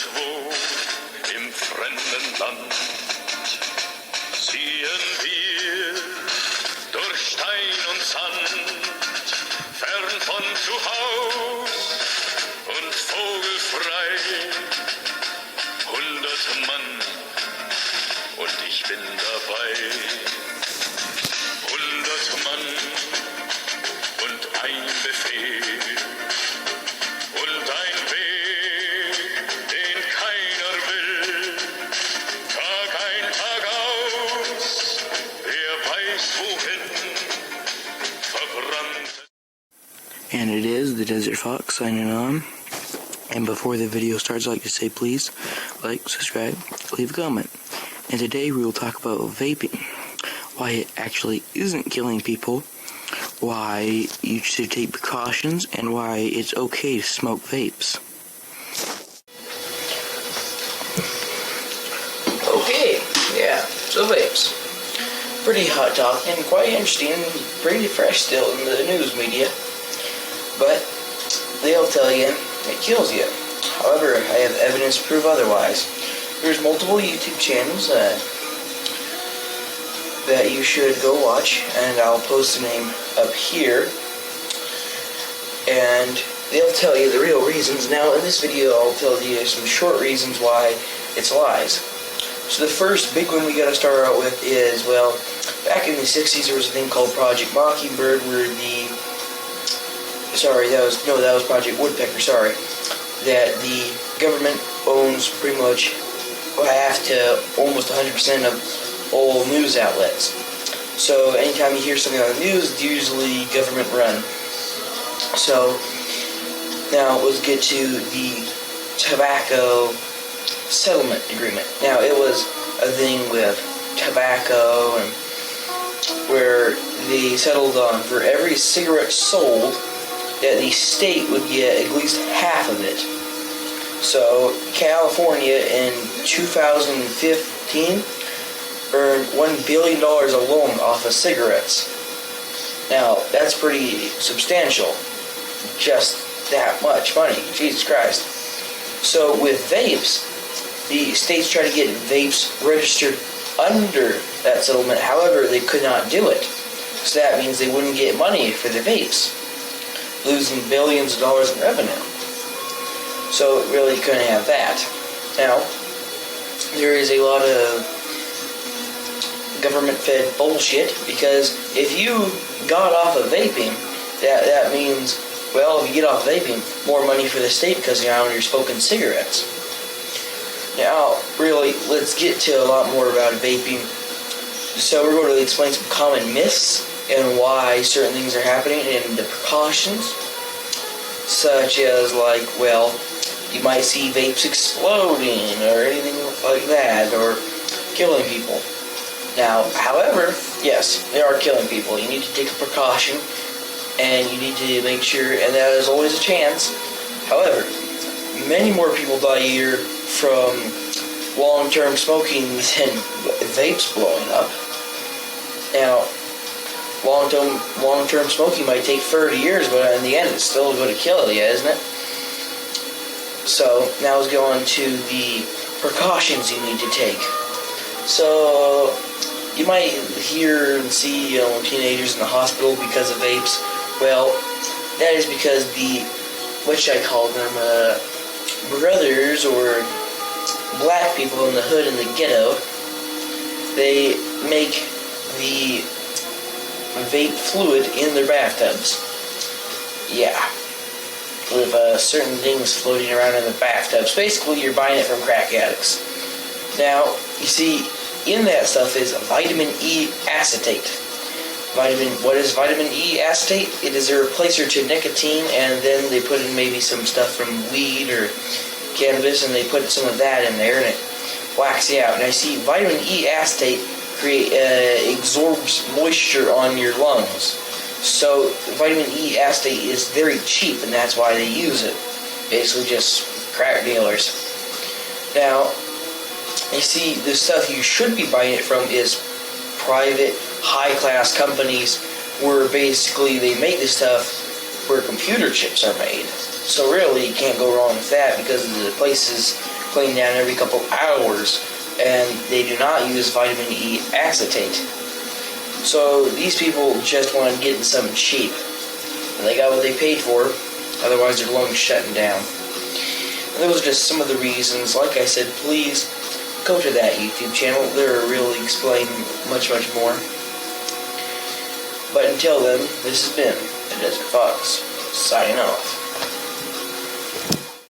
Irgendwo im fremden Land ziehen wir durch Stein und Sand, fern von zu Haus und vogelfrei. 100 Mann und ich bin dabei. 100 Mann und ein Befehl und ein Weg, den keiner will. Tag ein, Tag aus, wer weiß wohin, verbrannt. And it is the Desert Fox signing on. And before the video starts, I'd like to say please like, subscribe, leave a comment. And today we will talk about vaping, why it actually isn't killing people, why you should take precautions, and why it's okay to smoke vapes. Okay, yeah, so vapes. Pretty hot topic and quite interesting and pretty fresh still in the news media. But they'll tell you it kills you. However, I have evidence to prove otherwise. There's multiple YouTube channels that you should go watch, and I'll post the name up here. And they'll tell you the real reasons. Now, in this video, I'll tell you some short reasons why it's lies. So the first big one we got to start out with is, well, back in the 60s, there was a thing called Project Mockingbird, where that was Project Woodpecker, sorry, that the government owns pretty much half to almost 100% of all news outlets. So anytime you hear something on the news, it's usually government run. So now let's get to the tobacco settlement agreement. Now it was a thing with tobacco, and where they settled on for every cigarette sold that the state would get at least half of it. So California in 2015 earned $1 billion alone off of cigarettes. Now that's pretty substantial, just that much money, Jesus Christ. So with vapes, the states tried to get vapes registered under that settlement. However, they could not do it. So that means they wouldn't get money for the vapes, losing billions of dollars in revenue. So it really couldn't have that. Now, there is a lot of government-fed bullshit, because if you got off of vaping, that means, well, if you get off vaping, more money for the state because now you're smoking cigarettes. Now, really, let's get to a lot more about vaping. So we're going to explain some common myths and why certain things are happening and the precautions, such as, like, well, you might see vapes exploding or anything like that, or killing people. Now, however, yes, they are killing people. You need to take a precaution, and you need to make sure, and that is always a chance. However, many more people die a year from long-term smoking than vapes blowing up. Now, long-term smoking might take 30 years, but in the end, it's still going to kill you, isn't it? So, now let's go on to the precautions you need to take. So, you might hear and see teenagers in the hospital because of vapes. Well, that is because what should I call them, brothers or black people in the hood in the ghetto, they make the vape fluid in their bathtubs. Yeah. With certain things floating around in the bathtubs. Basically, you're buying it from crack addicts. Now, you see, in that stuff is vitamin E acetate. What is vitamin E acetate? It is a replacer to nicotine, and then they put in maybe some stuff from weed or cannabis, and they put some of that in there, and it whacks you out. And I see vitamin E acetate absorbs moisture on your lungs. So vitamin E acetate is very cheap, and that's why they use it. Basically just crack dealers. Now, you see, the stuff you should be buying it from is private, high-class companies where basically they make this stuff where computer chips are made. So really, you can't go wrong with that because the places clean down every couple hours, and they do not use vitamin E acetate. So these people just want to get in something cheap, and they got what they paid for. Otherwise, their lungs shutting down. And those are just some of the reasons. Like I said, please go to that YouTube channel. They're really explaining much more. But until then, this has been the Desert Fox, signing off.